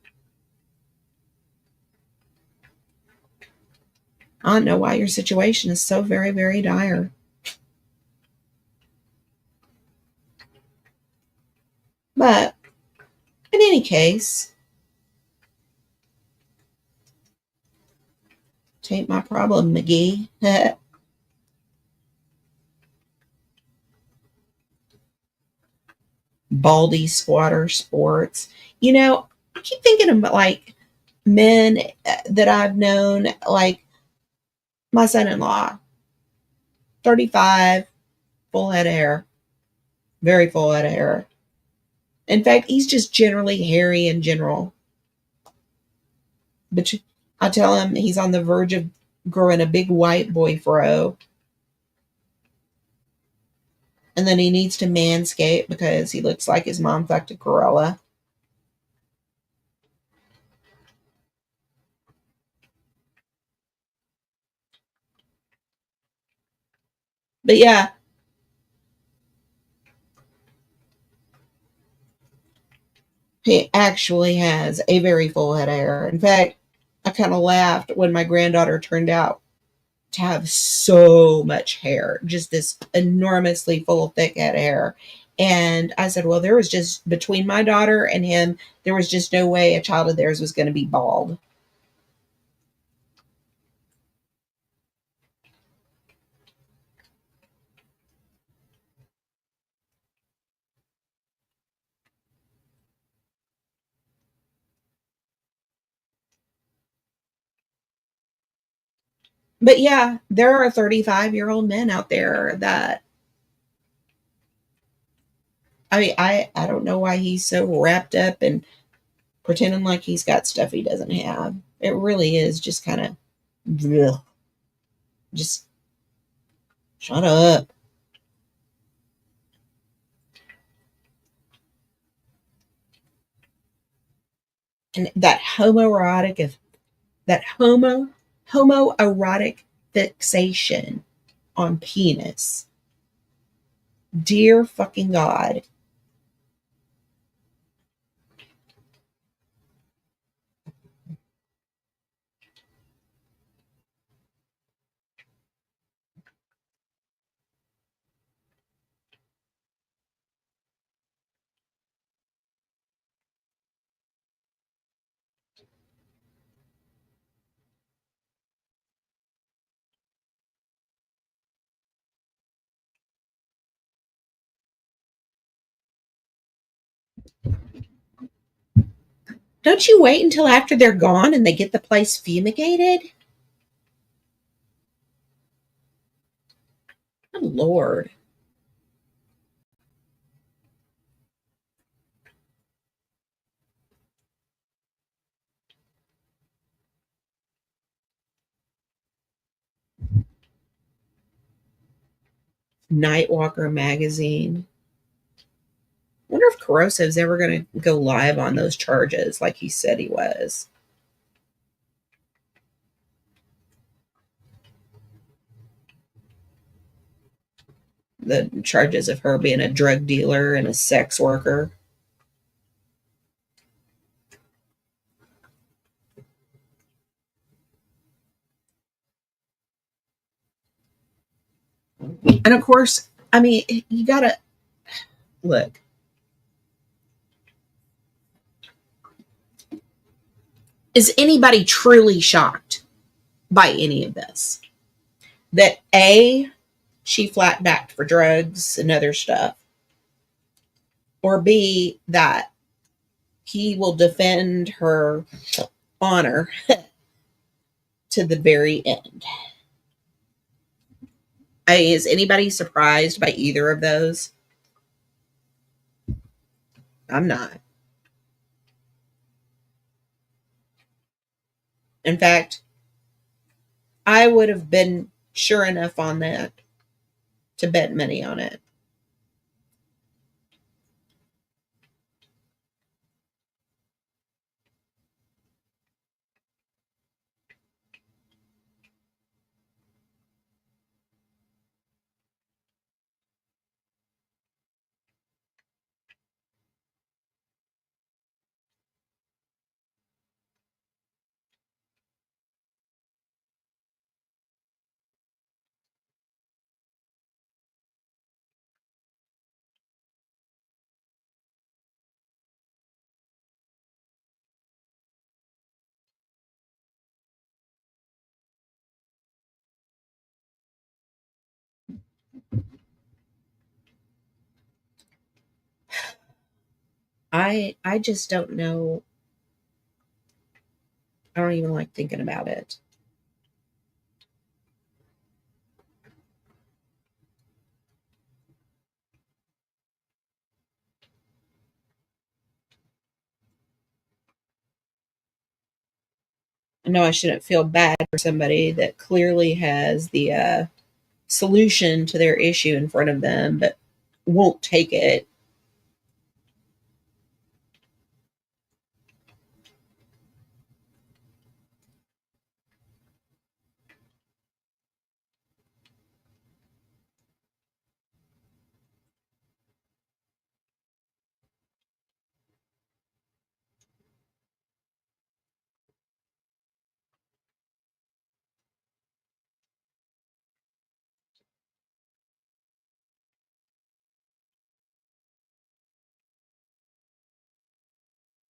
Speaker 2: I don't know why your situation is so very, very dire. But in any case, tain't my problem, McGee. Baldy squatter sports. You know, I keep thinking of like men that I've known, like my son in law, 35, full head of hair, very full head of hair. In fact, he's just generally hairy in general. But I tell him he's on the verge of growing a big white boy fro. And then he needs to manscape because he looks like his mom fucked a gorilla. But yeah, he actually has a very full head of hair. In fact, I kind of laughed when my granddaughter turned out to have so much hair, just this enormously full, thick head of hair. And I said, well, there was just between my daughter and him, there was just no way a child of theirs was going to be bald. But yeah, there are 35-year-old men out there that I mean, I don't know why he's so wrapped up and pretending like he's got stuff he doesn't have. It really is just kind of just shut up. And that homoerotic fixation on penis. Dear fucking God. Don't you wait until after they're gone and they get the place fumigated? Good Lord. Nightwalker magazine. Wonder if Corrosive's ever going to go live on those charges like he said he was. The charges of her being a drug dealer and a sex worker. And of course, I mean, you gotta look. Is anybody truly shocked by any of this? That A, she flat backed for drugs and other stuff, or B, that he will defend her honor to the very end. Is anybody surprised by either of those? I'm not. In fact, I would have been sure enough on that to bet money on it. I just don't know. I don't even like thinking about it. I know I shouldn't feel bad for somebody that clearly has the solution to their issue in front of them, but won't take it.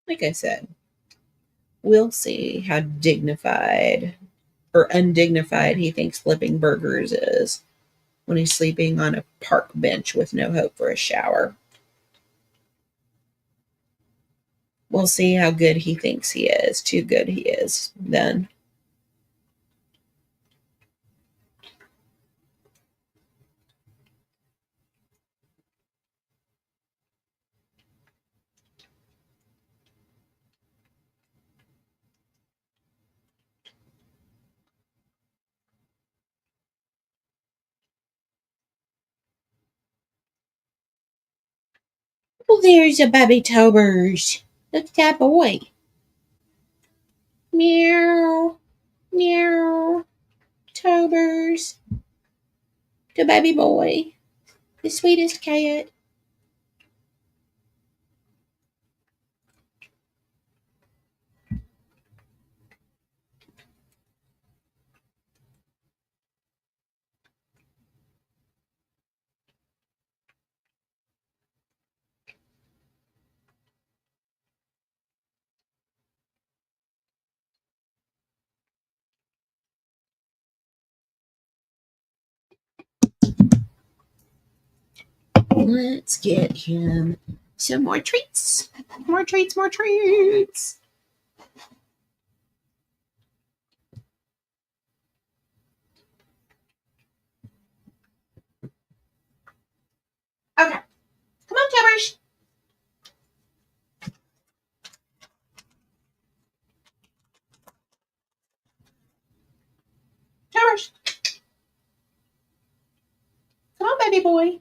Speaker 2: Like I said, we'll see how dignified or undignified he thinks flipping burgers is when he's sleeping on a park bench with no hope for a shower. We'll see how good he thinks he is. Too good he is then. Well, there's a baby Tobers. Look at that boy. Meow, meow. Tobers. The baby boy. The sweetest cat. Let's get him some more treats. More treats, more treats. Okay. Come on, Tobers. Tobers. Come on, baby boy.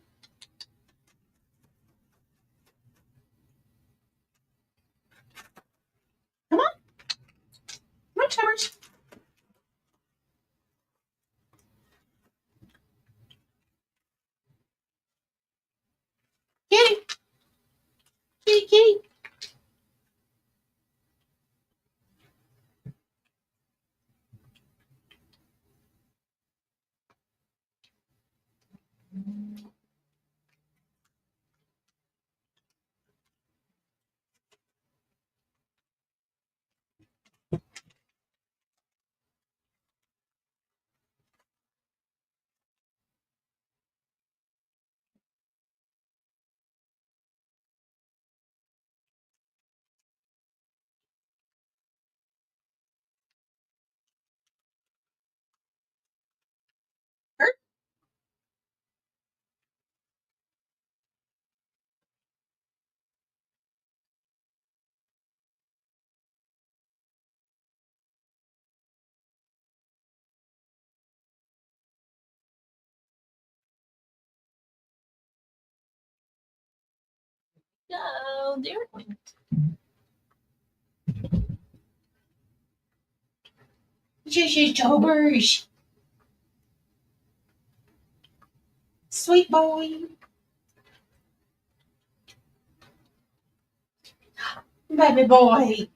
Speaker 2: Come on. Come on, Tobers. Kitty. Kitty, kitty. Oh, there it went. Just Tobers. Sweet boy. Baby boy.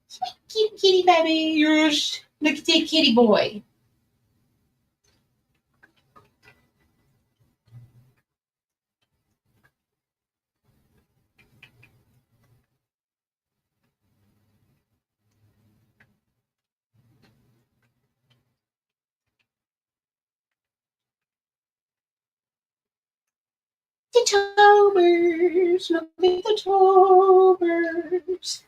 Speaker 2: Sweet kitty, kitty baby. Yes. Look at that kitty boy. The Tobers. Look at the Tobers.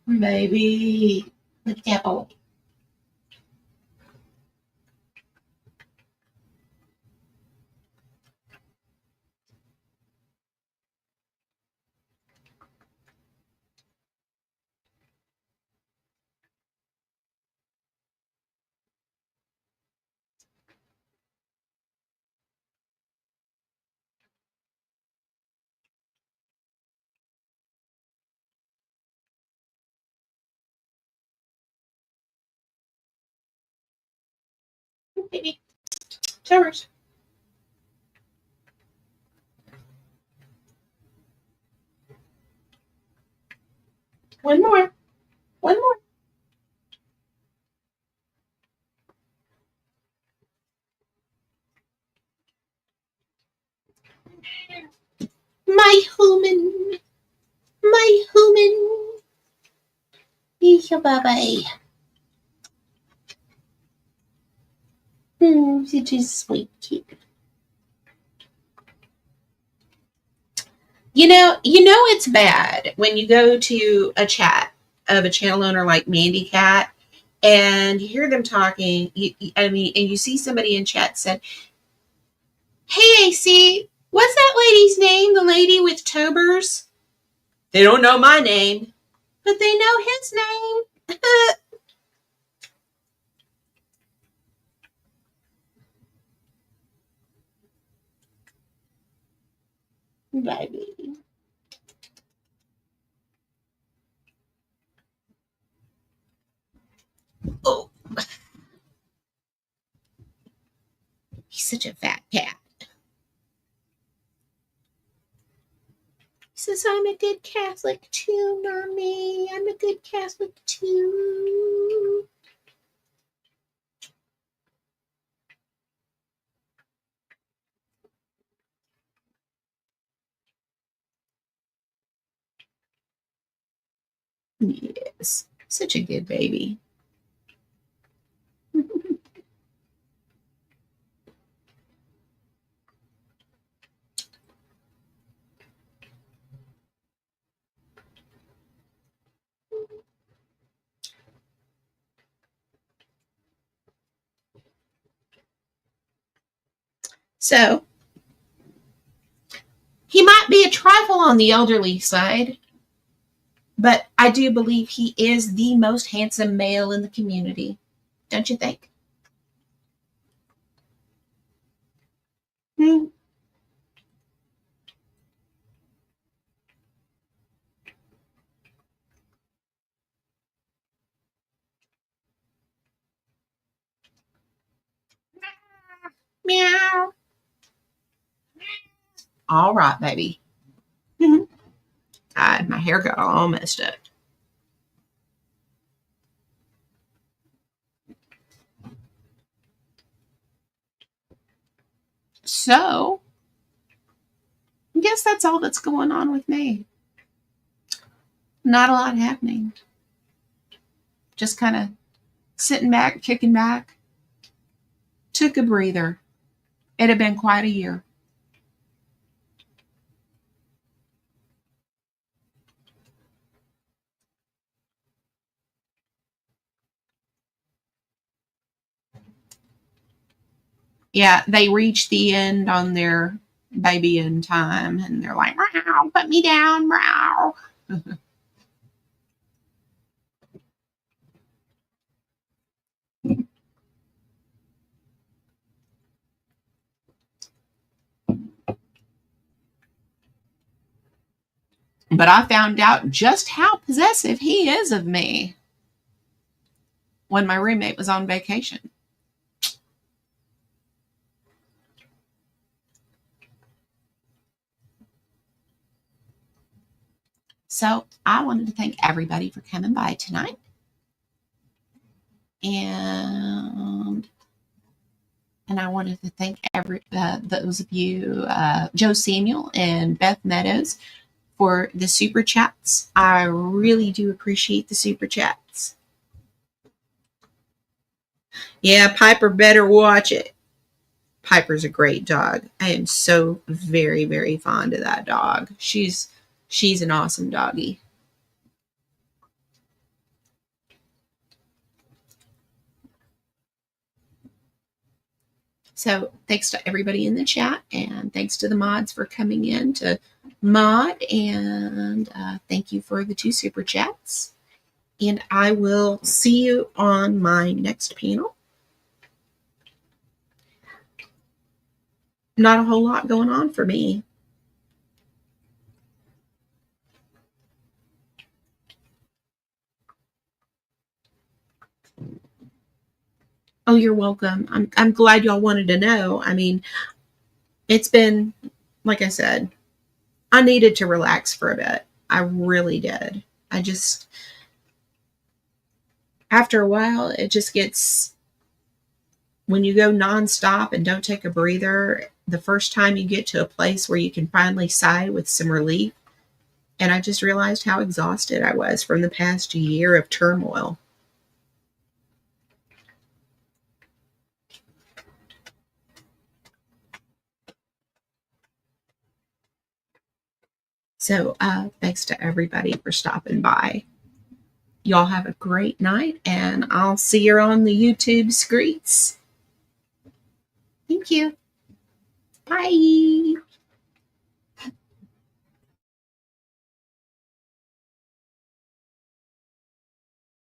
Speaker 2: Baby. Look at that boy. Baby. Tobers. One more. One more. My human. My human. He's your baby. Such a sweet kid. You know it's bad when you go to a chat of a channel owner like Mandy Cat and you hear them talking. And you see somebody in chat said, "Hey, AC, what's that lady's name? The lady with Tobers?" They don't know my name, but they know his name. Baby. Oh, he's such a fat cat. He says, "I'm a good Catholic too, Mommy. I'm a good Catholic too." Yes, such a good baby. So, he might be a trifle on the elderly side, but I do believe he is the most handsome male in the community. Don't you think? Hmm. Meow. All right, baby. God, my hair got all messed up. So, I guess that's all that's going on with me. Not a lot happening. Just kind of sitting back, kicking back. Took a breather. It had been quite a year. Yeah, they reached the end on their baby in time and they're like, "Meow, put me down, meow." But I found out just how possessive he is of me when my roommate was on vacation. So I wanted to thank everybody for coming by tonight. And I wanted to thank those of you, Joe Samuel and Beth Meadows, for the super chats. I really do appreciate the super chats. Yeah, Piper better watch it. Piper's a great dog. I am so very, very fond of that dog. She's an awesome doggy. So thanks to everybody in the chat, and thanks to the mods for coming in to mod, and thank you for the 2 super chats. And I will see you on my next panel. Not a whole lot going on for me. Oh, you're welcome. I'm glad y'all wanted to know. I mean, it's been, like I said, I needed to relax for a bit. I really did. I just, after a while, it just gets, when you go nonstop and don't take a breather, the first time you get to a place where you can finally sigh with some relief. And I just realized how exhausted I was from the past year of turmoil. So thanks to everybody for stopping by. Y'all have a great night, and I'll see you on the YouTube screens. Thank you. Bye.